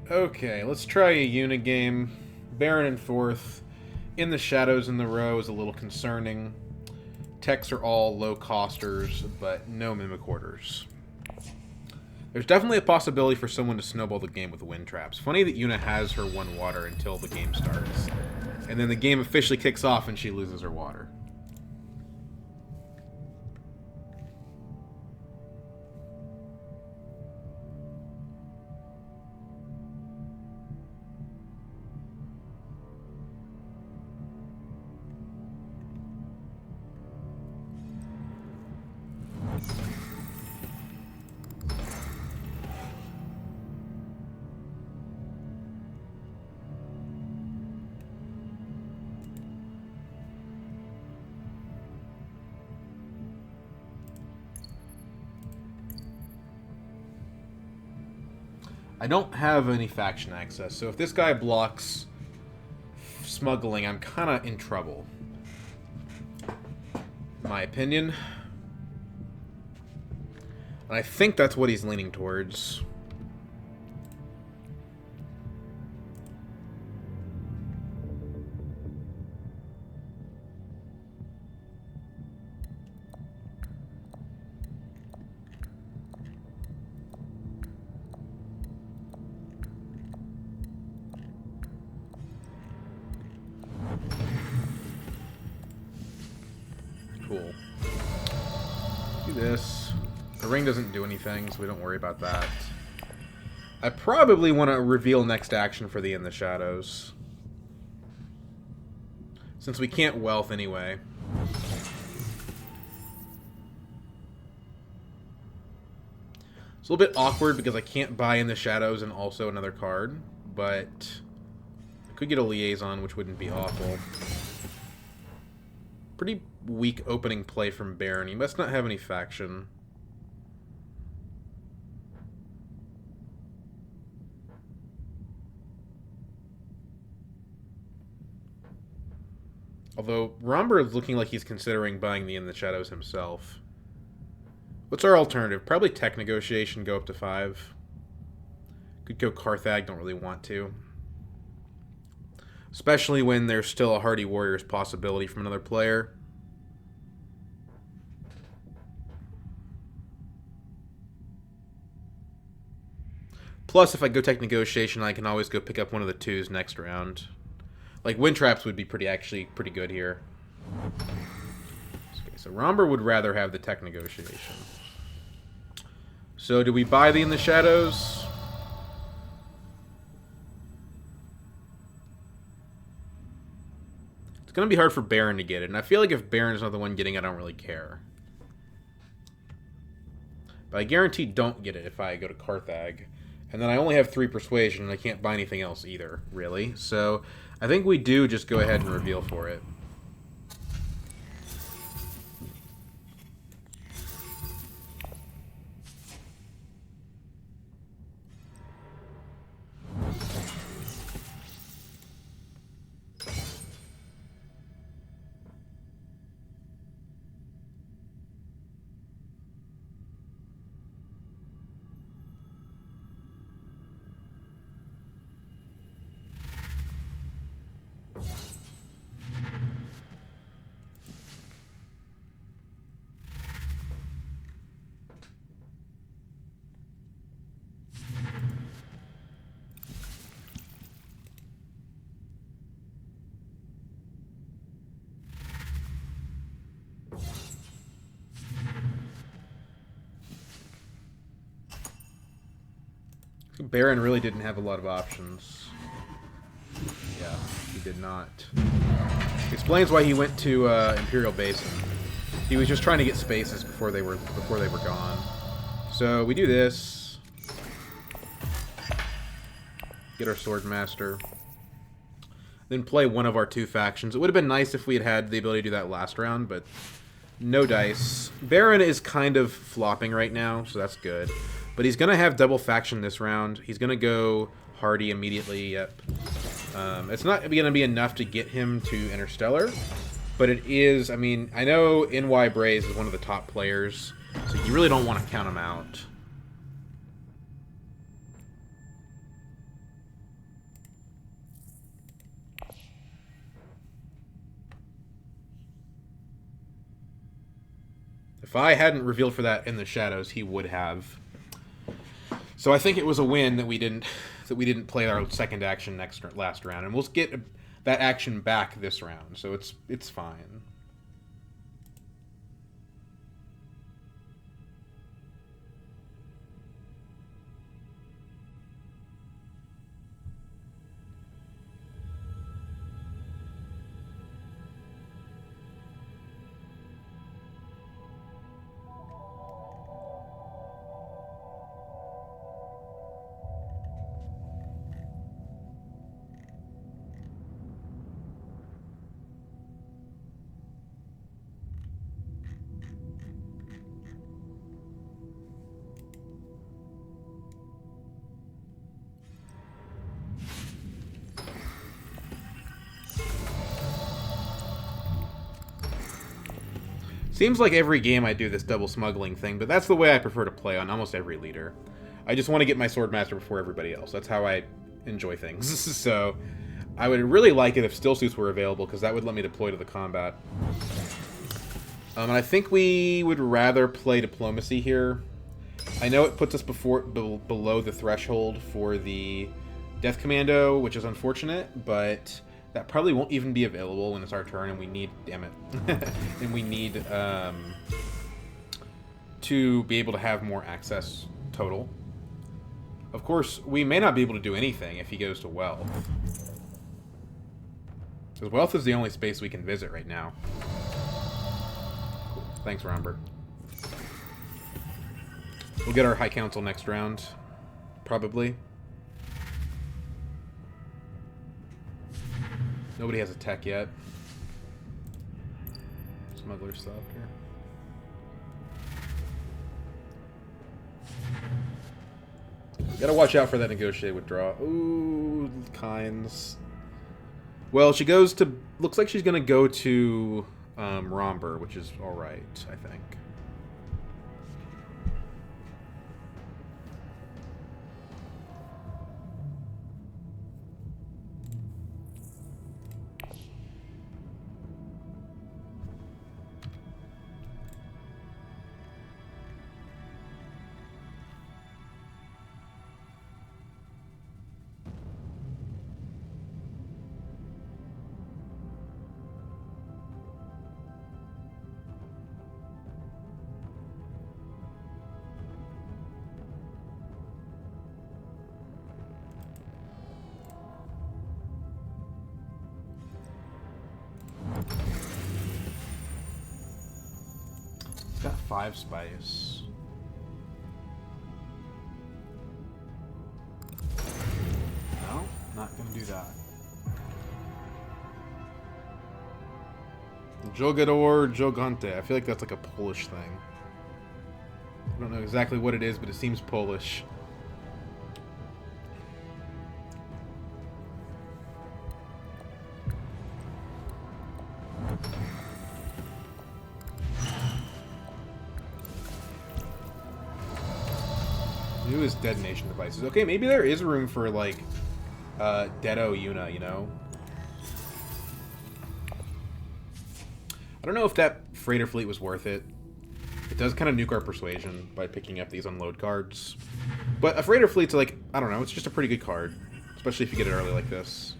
Okay, let's try a Yuna game. Baron in fourth. In the Shadows in the row is a little concerning. Techs are all low costers, but no mimic orders. There's definitely a possibility for someone to snowball the game with wind traps. Funny that Yuna has her one water until the game starts. And then the game officially kicks off and she loses her water. I don't have any faction access, so if this guy blocks smuggling, I'm kind of in trouble. My opinion. And I think that's what he's leaning towards. Cool. Do this. The ring doesn't do anything, so we don't worry about that. I probably want to reveal next action for the In the Shadows. Since we can't wealth anyway. It's a little bit awkward because I can't buy In the Shadows and also another card, but I could get a liaison, which wouldn't be awful. Pretty weak opening play from Baron. He must not have any faction. Although, Romber is looking like he's considering buying the In the Shadows himself. What's our alternative? Probably Tech Negotiation, go up to 5. Could go Carthag, don't really want to. Especially when there's still a Hardy Warriors possibility from another player. Plus, if I go Tech Negotiation, I can always go pick up one of the 2s next round. Like, Wind Traps would be actually pretty good here. Okay, so Romber would rather have the Tech Negotiation. So, do we buy the In the Shadows? It's going to be hard for Baron to get it, and I feel like if Baron's not the one getting it, I don't really care. But I guarantee don't get it if I go to Carthag. And then I only have 3 Persuasion, and I can't buy anything else either, really. So, I think we do just go ahead and reveal for it. Baron really didn't have a lot of options. Yeah, he did not. Explains why he went to Imperial Basin. He was just trying to get spaces before they were gone. So we do this. Get our Swordmaster. Then play one of our 2 factions. It would have been nice if we had had the ability to do that last round, but no dice. Baron is kind of flopping right now, so that's good. But he's going to have double faction this round. He's going to go Hardy immediately. Yep. It's not going to be enough to get him to Interstellar. But it is, I mean, I know NY Braze is one of the top players. So you really don't want to count him out. I hadn't revealed for that in the shadows, he would have. So I think it was a win that we didn't play our second action last round, and we'll get that action back this round. So it's fine. Seems like every game I do this double smuggling thing, but that's the way I prefer to play on almost every leader. I just want to get my Swordmaster before everybody else. That's how I enjoy things. So I would really like it if still suits were available, because that would let me deploy to the combat. And I think we would rather play Diplomacy here. I know it puts us below the threshold for the Death Commando, which is unfortunate, but that probably won't even be available when it's our turn, and we need, damn it, and we need to be able to have more access total. Of course, we may not be able to do anything if he goes to Wealth. Because Wealth is the only space we can visit right now. Cool. Thanks, Rombert. We'll get our High Council next round, probably. Nobody has a tech yet. Smuggler stuff here. Gotta watch out for that negotiate withdraw. Ooh, Kynes. Well, she goes to... Looks like she's gonna go to Romber, which is alright, I think. It's got 5 spice. No, not gonna do that. Jogador Jogante. I feel like that's like a Polish thing. I don't know exactly what it is, but it seems Polish. Newest detonation devices. Okay, maybe there is room for, like, Deado Yuna, you know? I don't know if that freighter fleet was worth it. It does kind of nuke our persuasion by picking up these unload cards. But a freighter fleet's like, I don't know, it's just a pretty good card. Especially if you get it early like this.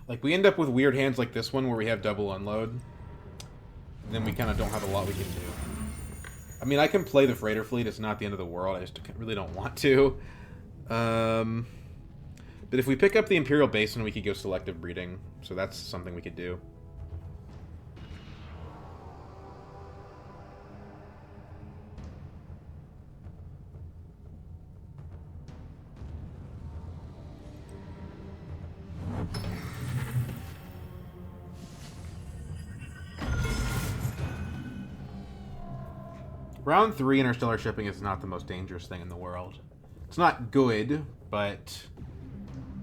Like, we end up with weird hands like this one where we have double unload. And then we kind of don't have a lot we can do. I mean, I can play the freighter fleet. It's not the end of the world. I just really don't want to. But if we pick up the Imperial Basin, we could go selective breeding. So that's something we could do. Round 3 interstellar shipping is not the most dangerous thing in the world. It's not good, but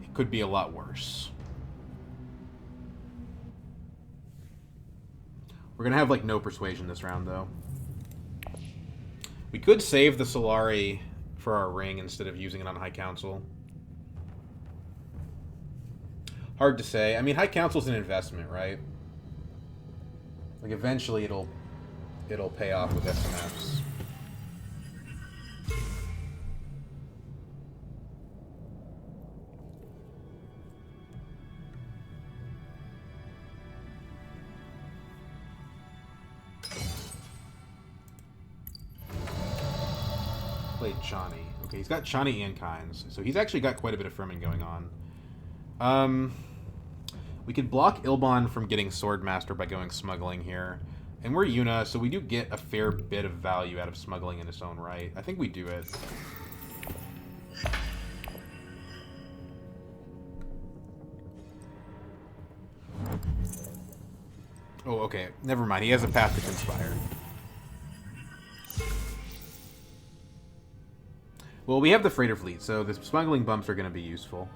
it could be a lot worse. We're going to have, like, no persuasion this round, though. We could save the Solari for our ring instead of using it on High Council. Hard to say. I mean, High Council's an investment, right? Like, eventually it'll pay off with SMFs. Played Chani. Okay, he's got Chani and Kynes, so he's actually got quite a bit of firming going on. We could block Ilbon from getting Swordmaster by going smuggling here. And we're Yuna, so we do get a fair bit of value out of smuggling in its own right. I think we do it. Oh, okay. Never mind. He has a path to conspire. Well, we have the freighter fleet, so the smuggling bumps are going to be useful.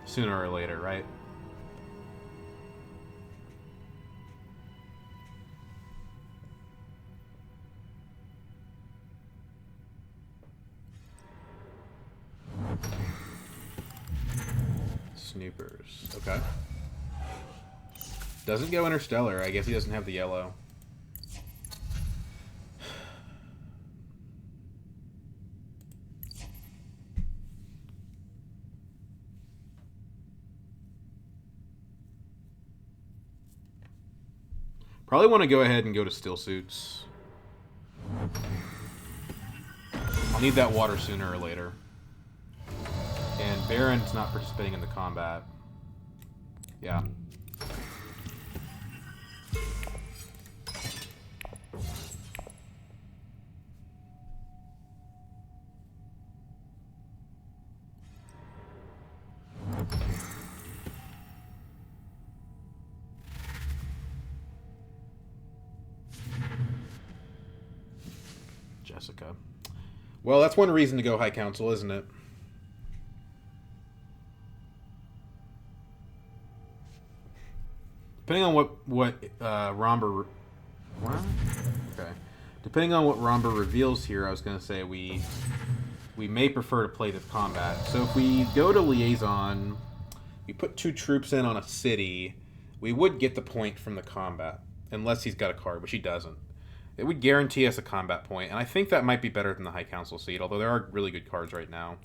Sooner or later, right? Snoopers. Okay. Doesn't go Interstellar. I guess he doesn't have the yellow. Probably want to go ahead and go to still suits. I'll need that water sooner or later. And Baron's not participating in the combat. Yeah. Jessica. Well, that's one reason to go High Council, isn't it? Depending on what Romber... What? Okay. Depending on what Romber reveals here, I was going to say we may prefer to play the combat. So if we go to Liaison, we put 2 troops in on a city, we would get the point from the combat. Unless he's got a card, which he doesn't. It would guarantee us a combat point, and I think that might be better than the High Council seat, although there are really good cards right now.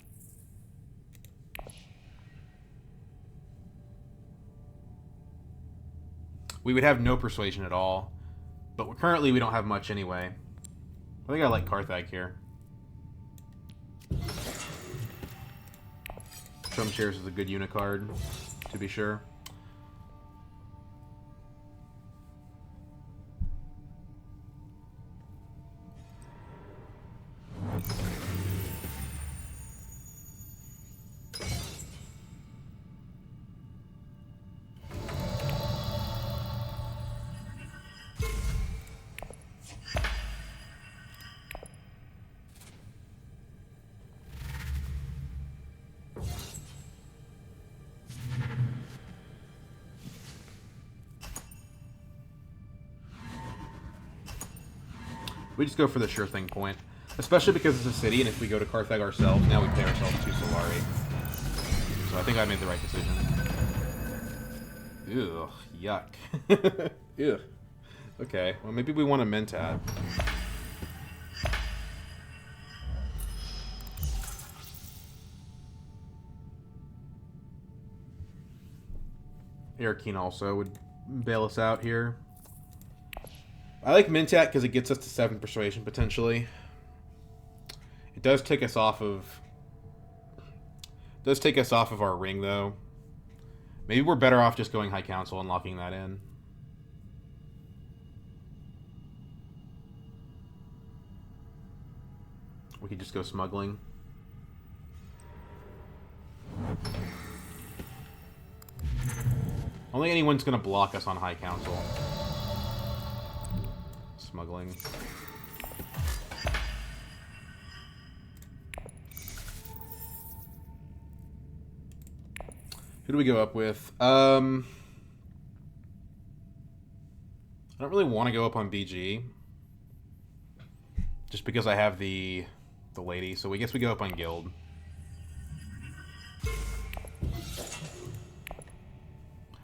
We would have no persuasion at all, but currently we don't have much anyway. I think I like Carthag here. Trump Shares is a good Yuna card, to be sure. We just go for the sure thing point. Especially because it's a city, and if we go to Carthag ourselves, now we pay ourselves 2 Solari. So I think I made the right decision. Ugh, yuck. Ugh. Okay, well maybe we want a Mentat. Airkeen also would bail us out here. I like Mentat because it gets us to 7 persuasion potentially. It does take us off of our ring though. Maybe we're better off just going High Council and locking that in. We could just go smuggling. I don't think anyone's gonna block us on High Council. Smuggling. Who do we go up with? I don't really want to go up on BG. Just because I have the lady. So we guess we go up on Guild.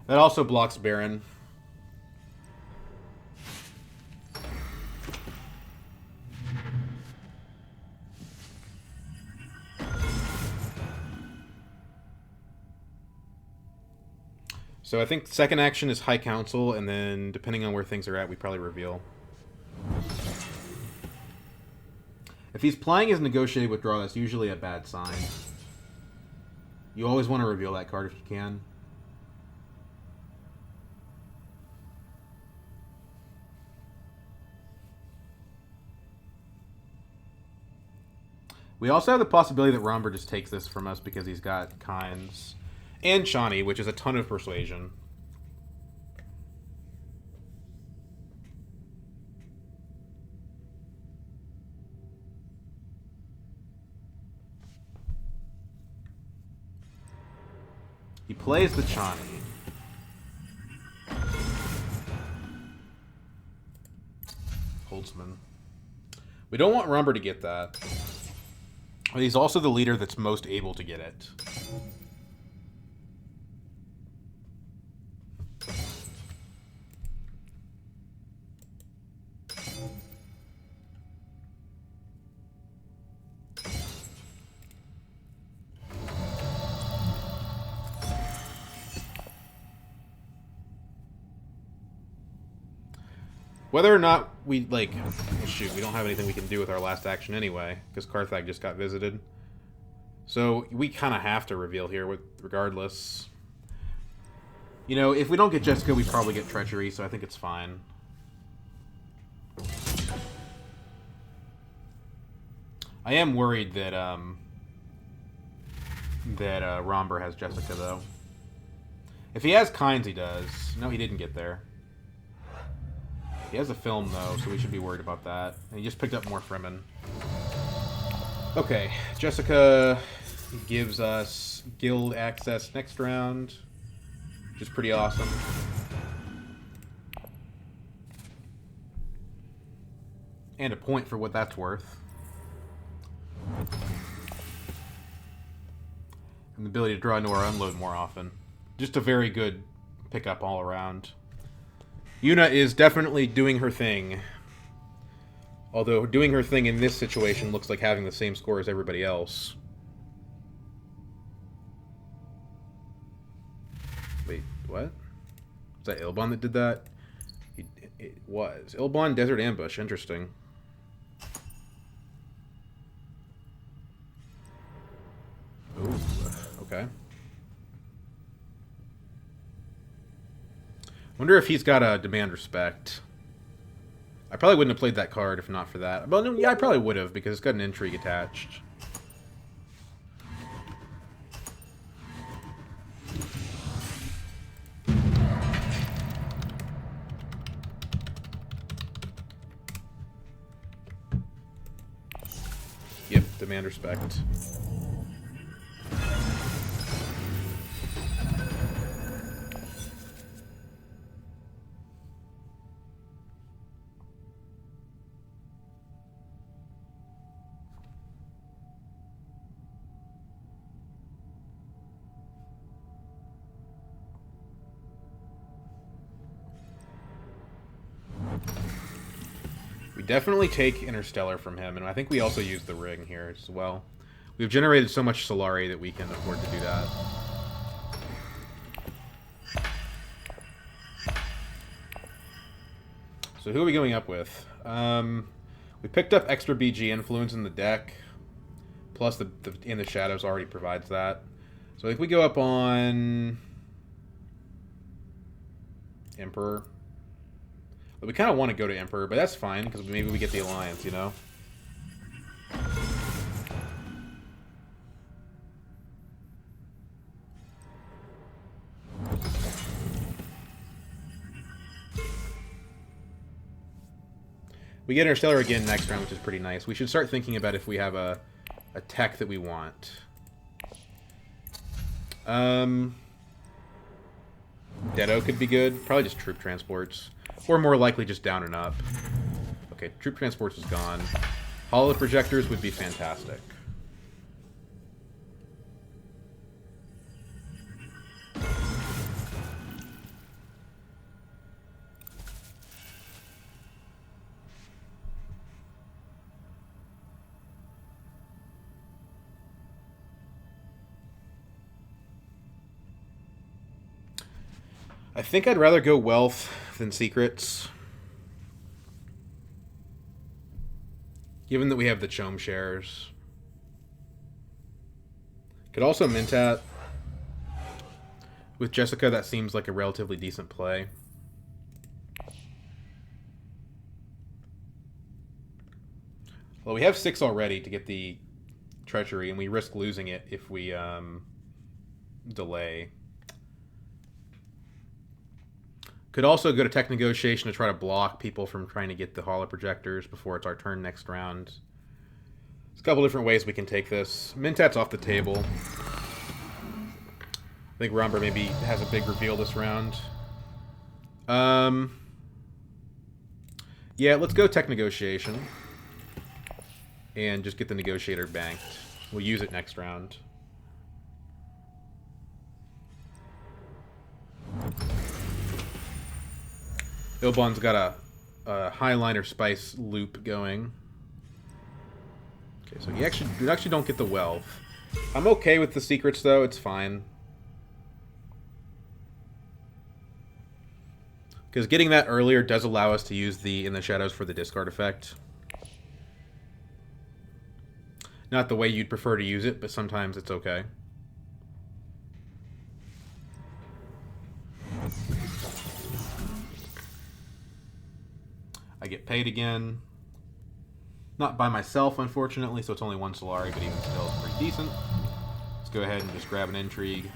That also blocks Baron. So I think second action is High Council, and then depending on where things are at, we probably reveal. If he's playing his Negotiated Withdrawal, that's usually a bad sign. You always want to reveal that card if you can. We also have the possibility that Romber just takes this from us because he's got Kinds. And Shawnee, which is a ton of persuasion. He plays the Shawnee. Holtzman. We don't want Romber to get that. But he's also the leader that's most able to get it. Whether or not we, like... Oh, shoot, we don't have anything we can do with our last action anyway, because Carthag just got visited. So we kind of have to reveal here, regardless. You know, if we don't get Jessica, we probably get Treachery, so I think it's fine. I am worried that, Romber has Jessica, though. If he has Kinds, he does. No, he didn't get there. He has a film, though, so we should be worried about that. And he just picked up more Fremen. Okay, Jessica gives us guild access next round, which is pretty awesome. And a point for what that's worth. And the ability to draw into our unload more often. Just a very good pickup all around. Yuna is definitely doing her thing. Although doing her thing in this situation looks like having the same score as everybody else. Wait, what? Was that Ilbon that did that? It was. Ilbon Desert Ambush. Interesting. Ooh, okay. Wonder if he's got a Demand Respect. I probably wouldn't have played that card if not for that. Well, no, yeah, I probably would have because it's got an Intrigue attached. Yep, Demand Respect. Definitely take Interstellar from him, and I think we also use the ring here as well. We've generated so much Solari that we can afford to do that. So who are we going up with? We picked up extra BG influence in the deck, plus the In the Shadows already provides that. So if we go up on Emperor. But we kind of want to go to Emperor, but that's fine, because maybe we get the Alliance, you know? We get Interstellar again next round, which is pretty nice. We should start thinking about if we have a tech that we want. Deado could be good. Probably just troop transports. Or more likely just down and up. Okay, troop transports is gone. Holo projectors would be fantastic. I think I'd rather go wealth than secrets. Given that we have the Chome shares. Could also Mintat. With Jessica, that seems like a relatively decent play. Well, we have 6 already to get the treachery, and we risk losing it if we delay. Could also go to tech negotiation to try to block people from trying to get the holo projectors before it's our turn next round. There's a couple different ways we can take this. Mintat's off the table. I think Romber maybe has a big reveal this round. Yeah, let's go tech negotiation. And just get the negotiator banked. We'll use it next round. Ilbon's got a highliner spice loop going. Okay, so you actually don't get the wealth. I'm okay with the secrets though, it's fine. Because getting that earlier does allow us to use the In the Shadows for the discard effect. Not the way you'd prefer to use it, but sometimes it's okay. I get paid again. Not by myself, unfortunately, so it's only 1 Solari, but even still, it's pretty decent. Let's go ahead and just grab an intrigue.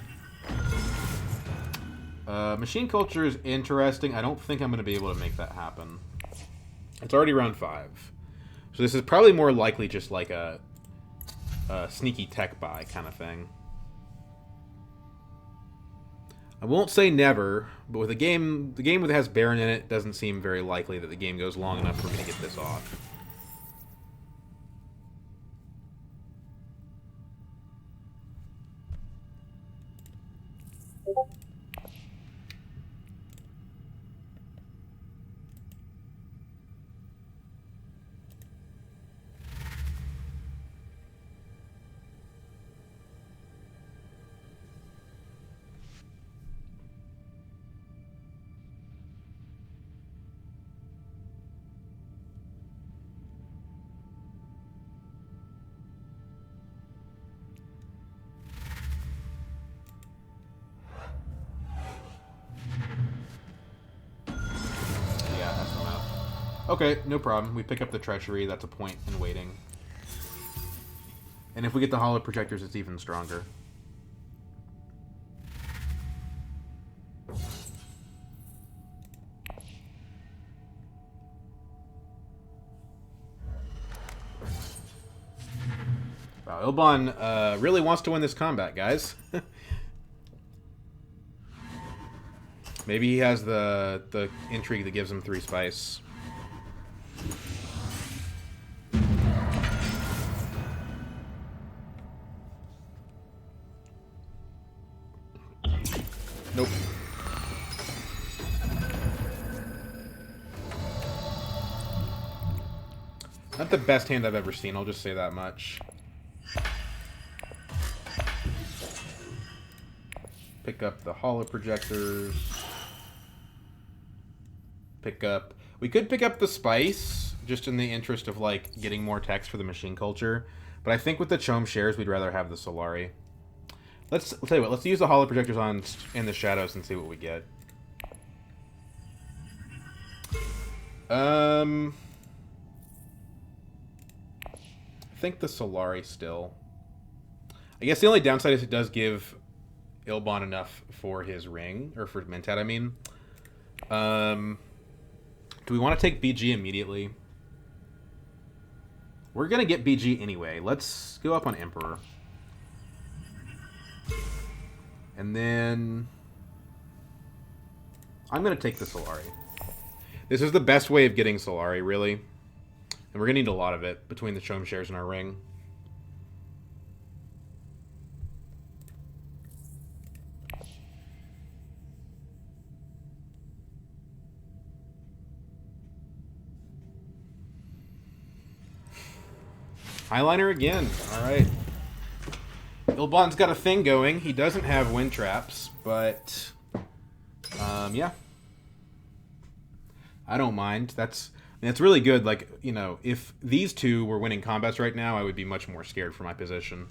Machine culture is interesting. I don't think I'm going to be able to make that happen. It's already round 5. So this is probably more likely just like a sneaky tech buy kind of thing. I won't say never, but with the game that has Baron in it, doesn't seem very likely that the game goes long enough for me to get this off. Okay, no problem. We pick up the treachery. That's a point in waiting. And if we get the holo projectors, it's even stronger. Wow, Ilbon really wants to win this combat, guys. Maybe he has the intrigue that gives him 3 spice. Nope. Not the best hand I've ever seen, I'll just say that much. Pick up the holo projectors. Pick up... We could pick up the spice, just in the interest of, like, getting more text for the machine culture. But I think with the Chome shares, we'd rather have the Solari. I'll tell you what, let's use the holo projectors on In the Shadows and see what we get. I think the Solari still. I guess the only downside is it does give Ilbon enough for his ring, or for Mintat, I mean. Do we want to take BG immediately? We're going to get BG anyway. Let's go up on Emperor. And then... I'm going to take the Solari. This is the best way of getting Solari, really. And we're going to need a lot of it between the Chome shares and our ring. Highliner again. Alright. Ilbon's got a thing going. He doesn't have wind traps, but... yeah. I don't mind. That's really good. Like, you know, if these two were winning combats right now, I would be much more scared for my position.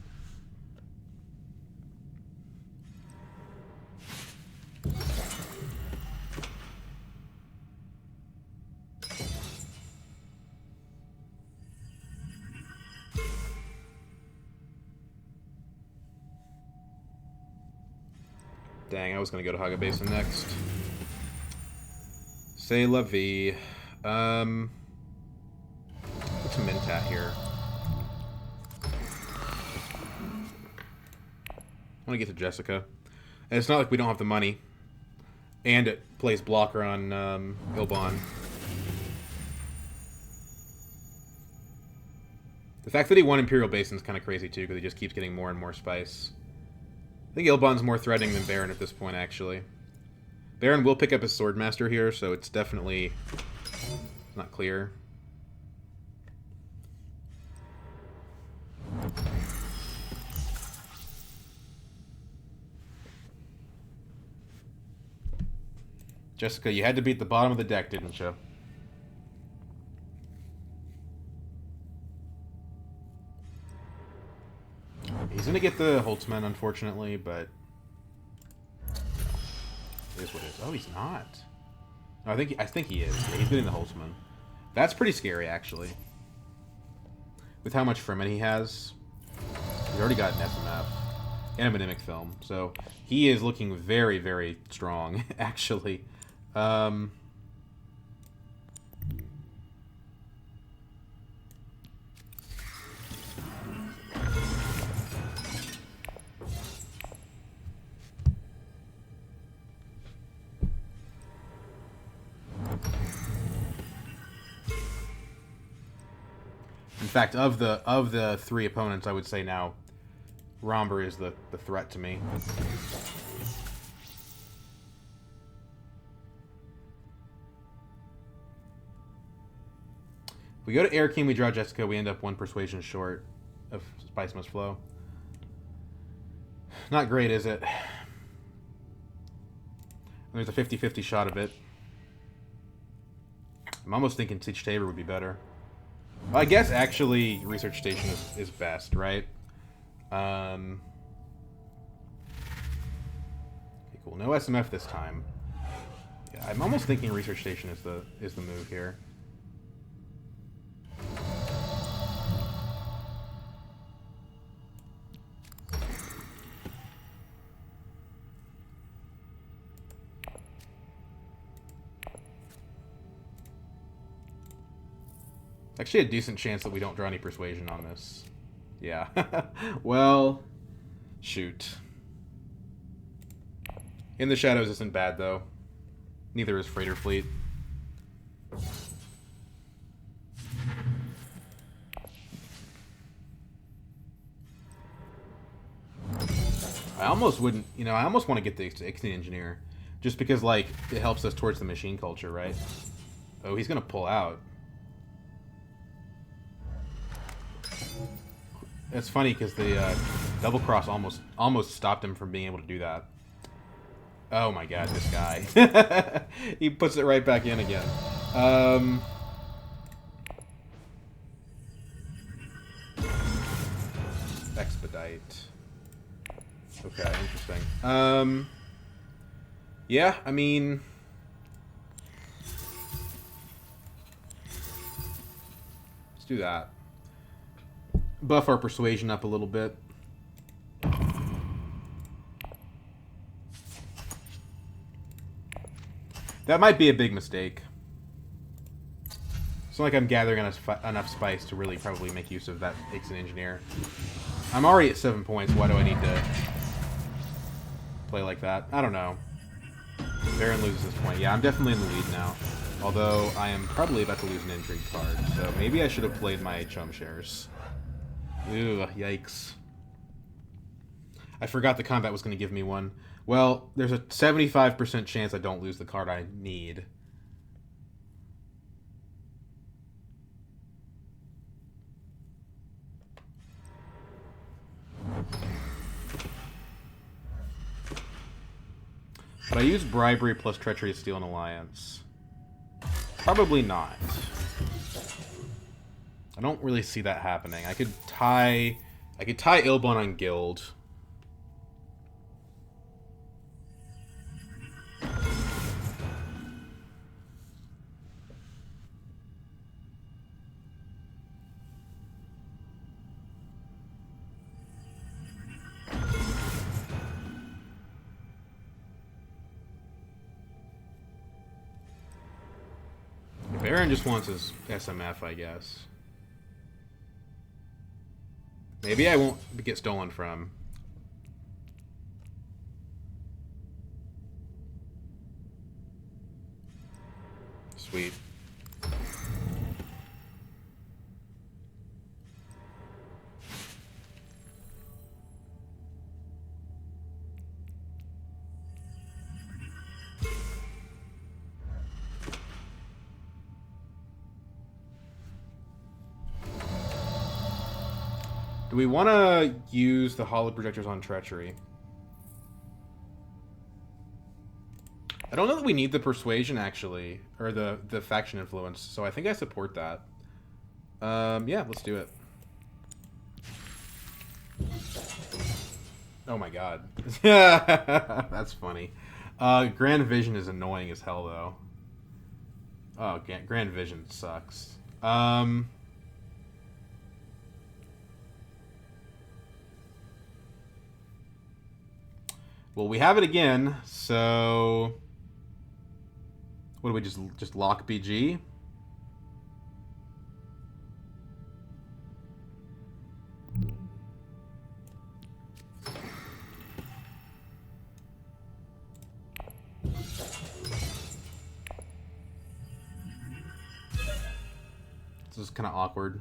Dang, I was going to go to Haga Basin next. C'est la vie. What's a Mintat here? I want to get to Jessica. And it's not like we don't have the money. And it plays blocker on Ilbon. The fact that he won Imperial Basin is kind of crazy too, because he just keeps getting more and more spice. I think Ilbon's more threatening than Baron at this point, actually. Baron will pick up his Swordmaster here, so it's definitely not clear. Jessica, you had to beat the bottom of the deck, didn't you? He's gonna get the Holtzman, unfortunately, but it is what it is. Oh, he's not. No, I think he is. Yeah, he's getting the Holtzman. That's pretty scary, actually. With how much Fremen he has, he's already got an SMF and a Mnemic film, so he is looking very, very strong, actually. In fact, of the three opponents, I would say now Romber is the threat to me. If we go to Air King, we draw Jessica, we end up one persuasion short of Spice Must Flow. Not great, is it? There's a 50-50 shot of it. I'm almost thinking Siege Tabor would be better. Well, I guess actually Research Station is best, right? Okay, cool. No SMF this time. Yeah, I'm almost thinking Research Station is the move here. Actually, a decent chance that we don't draw any persuasion on this. Yeah. Well, shoot. In the Shadows isn't bad, though. Neither is Freighter Fleet. I almost wouldn't, you know, I almost want to get the Ixtay Engineer. Just because, like, it helps us towards the machine culture, right? Oh, he's going to pull out. It's funny because the double cross almost stopped him from being able to do that. Oh my god, this guy. He puts it right back in again. Expedite. Okay, interesting. Yeah, I mean... let's do that. Buff our persuasion up a little bit. That might be a big mistake. It's not like I'm gathering enough spice to really probably make use of that Ixtay Engineer. I'm already at 7 points. Why do I need to play like that? I don't know. Baron loses this point. Yeah, I'm definitely in the lead now. Although I am probably about to lose an intrigue card, so maybe I should have played my chum shares. Ooh, yikes. I forgot the combat was going to give me one. Well, there's a 75% chance I don't lose the card I need. But I use bribery plus treachery to steal an alliance. Probably not. I don't really see that happening. I could tie Ilbon on Guild. Baron just wants his SMF, I guess. Maybe I won't get stolen from. Sweet. Do we want to use the hollow projectors on treachery? I don't know that we need the persuasion, actually, or the faction influence, so I think I support that. Yeah, let's do it. Oh my god. That's funny. Grand Vision is annoying as hell, though. Oh, Grand Vision sucks. Well, we have it again, so... What do we just lock BG? This is kind of awkward.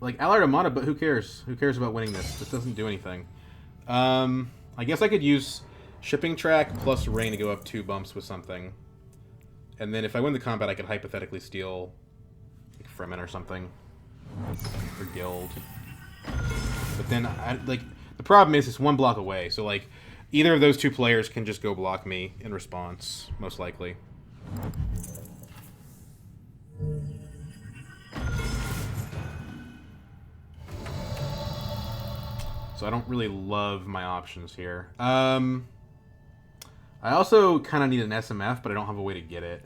Like, Allied Armada, but who cares? Who cares about winning this? This doesn't do anything. I guess I could use Shipping Track plus Rain to go up 2 bumps with something. And then if I win the combat, I could hypothetically steal like, Fremen or something. Or Guild. But then, the problem is it's 1 block away. So, like, either of those 2 players can just go block me in response, most likely. So I don't really love my options here. I also kind of need an SMF, but I don't have a way to get it.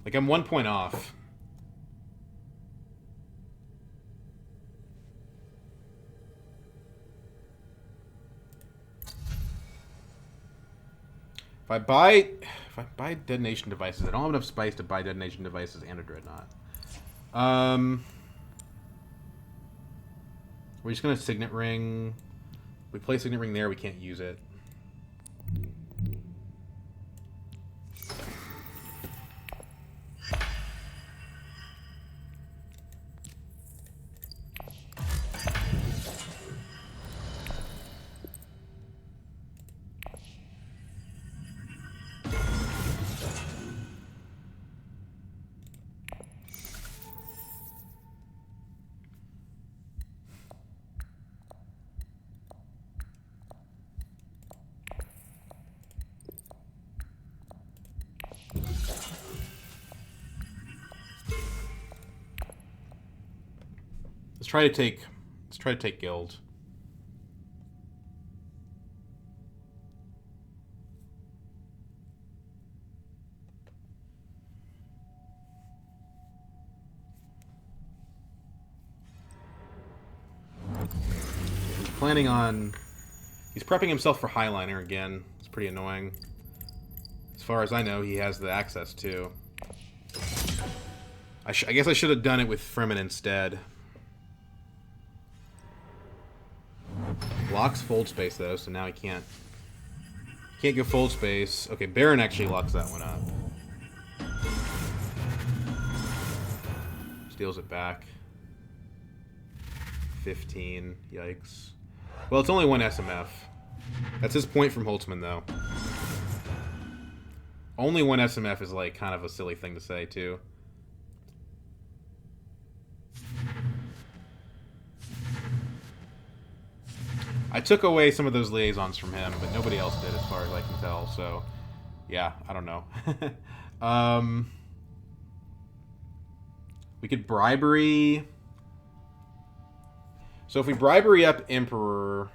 Like, I'm 1 point off. If I buy detonation devices, I don't have enough spice to buy detonation devices and a dreadnought. We're just gonna signet ring. We play signet ring there, we can't use it. Let's try to take Guild. planning on... He's prepping himself for Highliner again. It's pretty annoying. As far as I know, he has the access to. I guess I should have done it with Fremen instead. Locks fold space, though, so now he can't... Can't go fold space. Okay, Baron actually locks that one up. Steals it back. 15. Yikes. Well, it's only one SMF. That's his point from Holtzman, though. Only one SMF is, like, kind of a silly thing to say, too. I took away some of those liaisons from him, but nobody else did, as far as I can tell, so... Yeah, I don't know. We could bribery... So if we bribery up Emperor...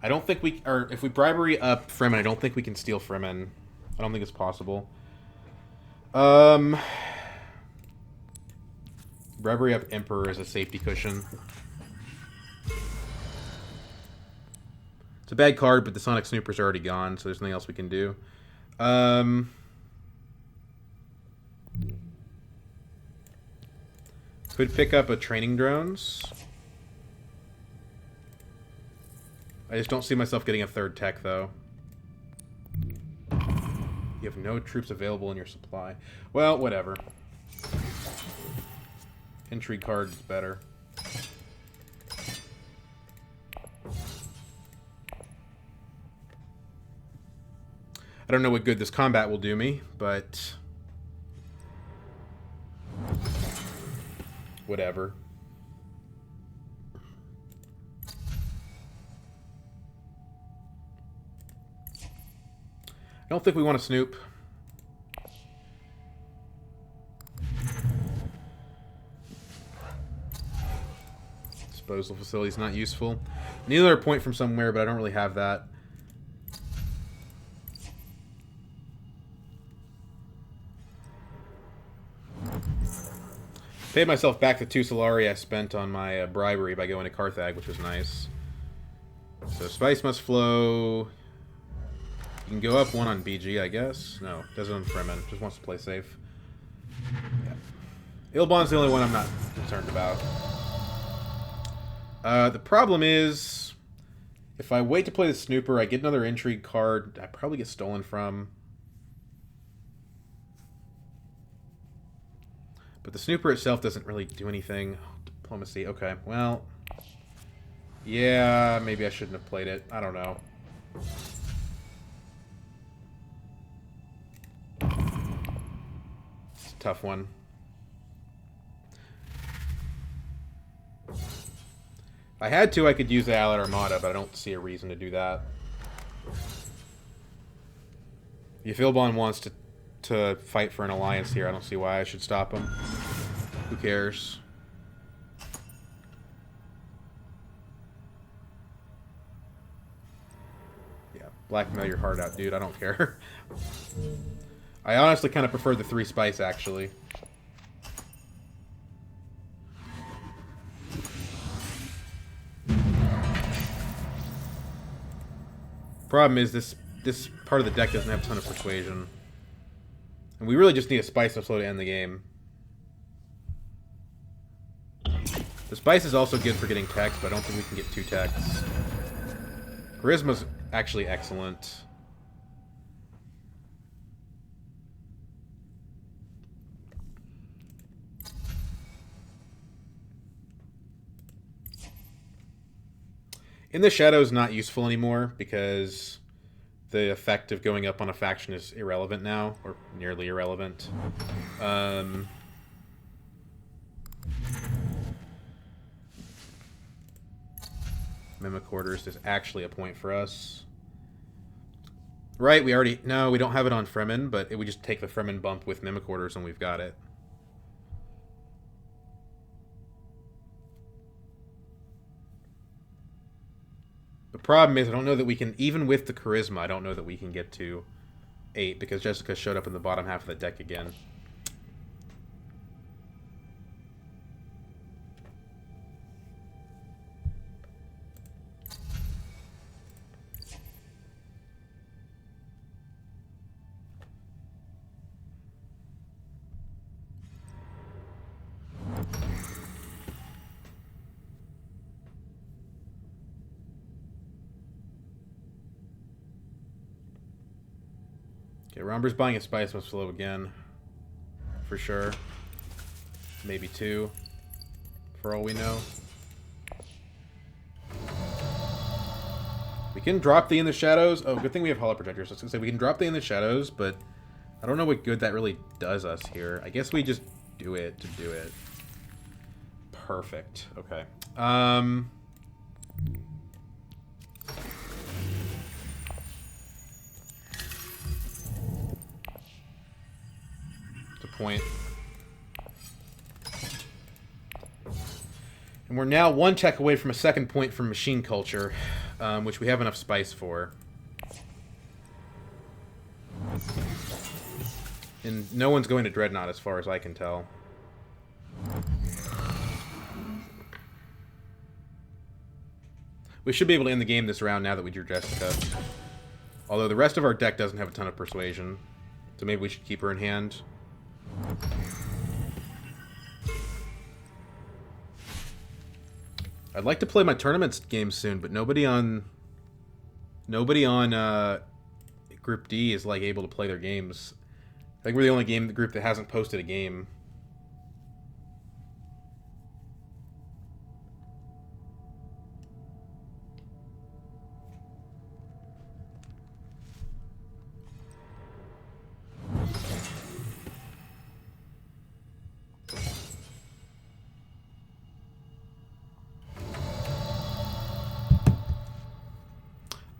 I don't think we... Or if we bribery up Fremen, I don't think we can steal Fremen. I don't think it's possible. Bribery up Emperor is a safety cushion. It's a bad card, but the Sonic Snooper's already gone, so there's nothing else we can do. Could pick up a training drones. I just don't see myself getting a third tech, though. You have no troops available in your supply. Well, whatever. Intrigue card is better. I don't know what good this combat will do me, but... Whatever. I don't think we want to snoop. Disposal facility is not useful. Need another point from somewhere, but I don't really have that. Paid myself back the 2 Solari I spent on my bribery by going to Carthage, which was nice. So Spice must flow. You can go up 1 on BG, I guess. No, doesn't on Fremen. Just wants to play safe. Yeah. Ilbon's the only one I'm not concerned about. The problem is, if I wait to play the Snooper, I get another Intrigue card I probably get stolen from. But the Snooper itself doesn't really do anything. Oh, diplomacy, okay. Well, yeah, maybe I shouldn't have played it. I don't know. It's a tough one. If I had to, I could use the Allied Armada, but I don't see a reason to do that. If Ilbon wants to fight for an alliance here, I don't see why I should stop him. Who cares? Yeah, blackmail your heart out, dude. I don't care. I honestly kind of prefer the 3 Spice, actually. Problem is, this part of the deck doesn't have a ton of persuasion. And we really just need a Spice and flow to end the game. The Spice is also good for getting techs, but I don't think we can get 2 techs. Charisma's actually excellent. In the Shadows not useful anymore because the effect of going up on a faction is irrelevant now, or nearly irrelevant. Mimic Quarters is actually a point for us. Right, we already... No, we don't have it on Fremen, but we just take the Fremen bump with Mimic Quarters and we've got it. The problem is, I don't know that we can, even with the Charisma, I don't know that we can get to 8, because Jessica showed up in the bottom half of the deck again. Okay, Romber's buying a Spice Must Flow again. For sure. Maybe 2. For all we know. We can drop the In the Shadows. Oh, good thing we have Hollow Protectors. I was going to say, we can drop the In the Shadows, but I don't know what good that really does us here. I guess we just do it to do it. Perfect. Okay. To point. And we're now 1 check away from a second point from Machine Culture, which we have enough spice for. And no one's going to Dreadnought as far as I can tell. We should be able to end the game this round now that we drew Jessica. Although the rest of our deck doesn't have a ton of Persuasion. So maybe we should keep her in hand. I'd like to play my tournament games soon, but nobody on Group D is like able to play their games. I think we're the only group that hasn't posted a game.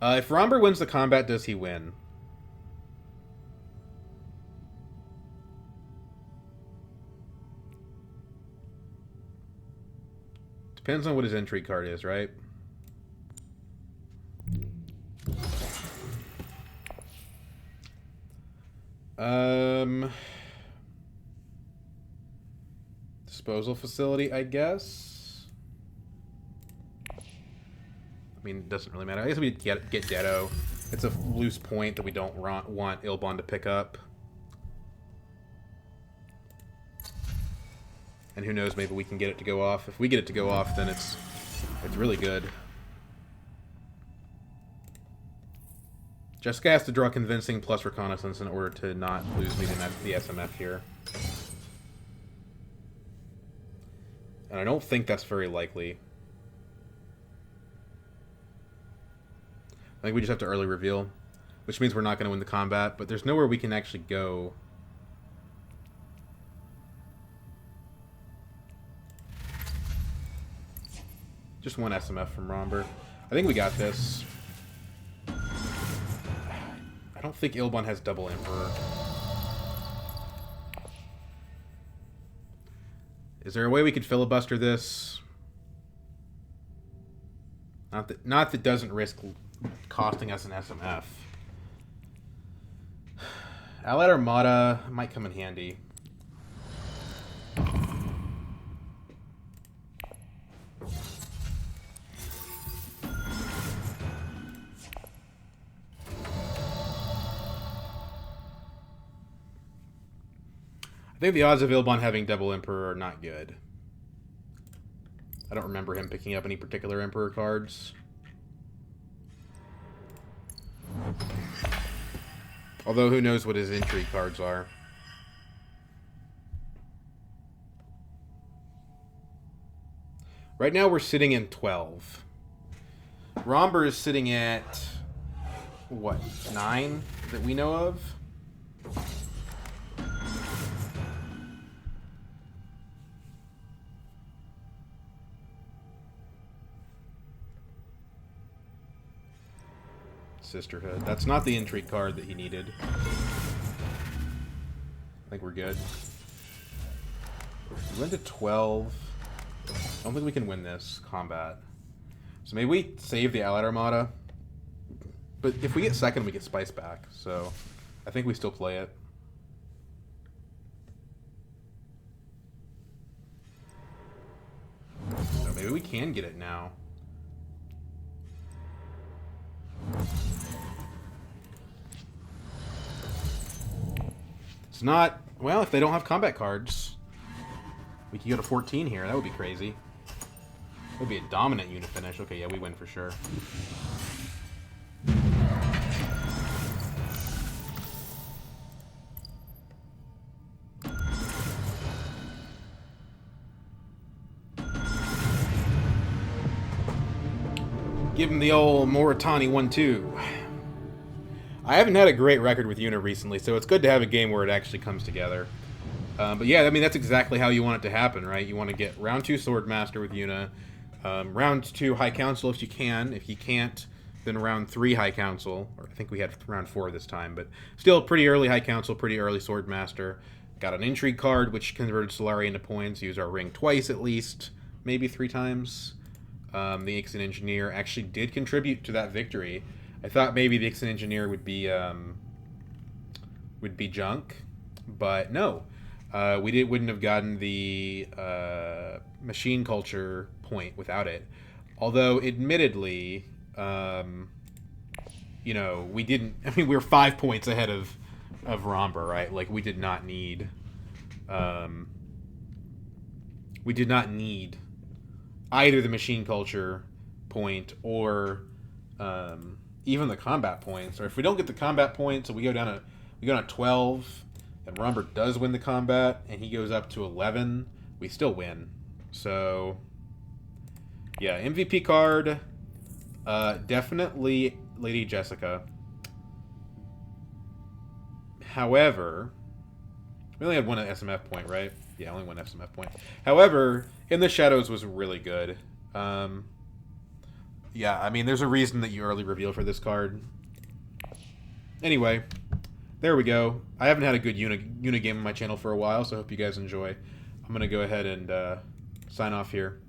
If Romber wins the combat, does he win? Depends on what his entry card is, right? Disposal facility, I guess. I mean, it doesn't really matter. I guess we get Deado. It's a loose point that we don't want Ilbon to pick up. And who knows, maybe we can get it to go off. If we get it to go off, then it's really good. Jessica has to draw Convincing plus Reconnaissance in order to not lose me to the SMF here. And I don't think that's very likely. I think we just have to early reveal, which means we're not going to win the combat, but there's nowhere we can actually go. Just 1 SMF from Romber. I think we got this. I don't think Ilbon has double Emperor. Is there a way we could filibuster this? Not that doesn't risk costing us an SMF. Allied Armada might come in handy. I think the odds of Ilbon having double Emperor are not good. I don't remember him picking up any particular Emperor cards. Although, who knows what his intrigue cards are. Right now we're sitting in 12. Romber is sitting at, what, 9 that we know of? Sisterhood. That's not the intrigue card that he needed. I think we're good. We went to 12. I don't think we can win this combat. So maybe we save the Allied Armada. But if we get second, we get Spice back. So I think we still play it. So maybe we can get it now. It's not... Well, if they don't have combat cards, we could go to 14 here. That would be crazy. That would be a dominant unit finish. Okay, yeah, we win for sure. Give him the old Moritani 1-2. I haven't had a great record with Yuna recently, so it's good to have a game where it actually comes together. But yeah, I mean, that's exactly how you want it to happen, right? You want to get round 2 Swordmaster with Yuna, round 2 High Council if you can. If you can't, then round 3 High Council. Or I think we had round 4 this time, but still pretty early High Council, pretty early Swordmaster. Got an Intrigue card, which converted Solari into points. Use our ring twice at least, maybe 3 times. The Ixen Engineer actually did contribute to that victory. I thought maybe the Ixen Engineer would be junk, but no. Wouldn't have gotten the machine culture point without it. Although, admittedly, you know, we didn't. I mean, we were 5 points ahead of Romber, right? Like, we did not need. We did not need either the machine culture point or even the combat points. Or if we don't get the combat points, so we go down to 12. And Romber does win the combat, and he goes up to 11, we still win. So, yeah, MVP card, definitely Lady Jessica. However, we only had one SMF point, right? Yeah, only one SMF point. However, In the Shadows was really good. Yeah, I mean, there's a reason that you early reveal for this card. Anyway, there we go. I haven't had a good Yuna game on my channel for a while, so I hope you guys enjoy. I'm going to go ahead and sign off here.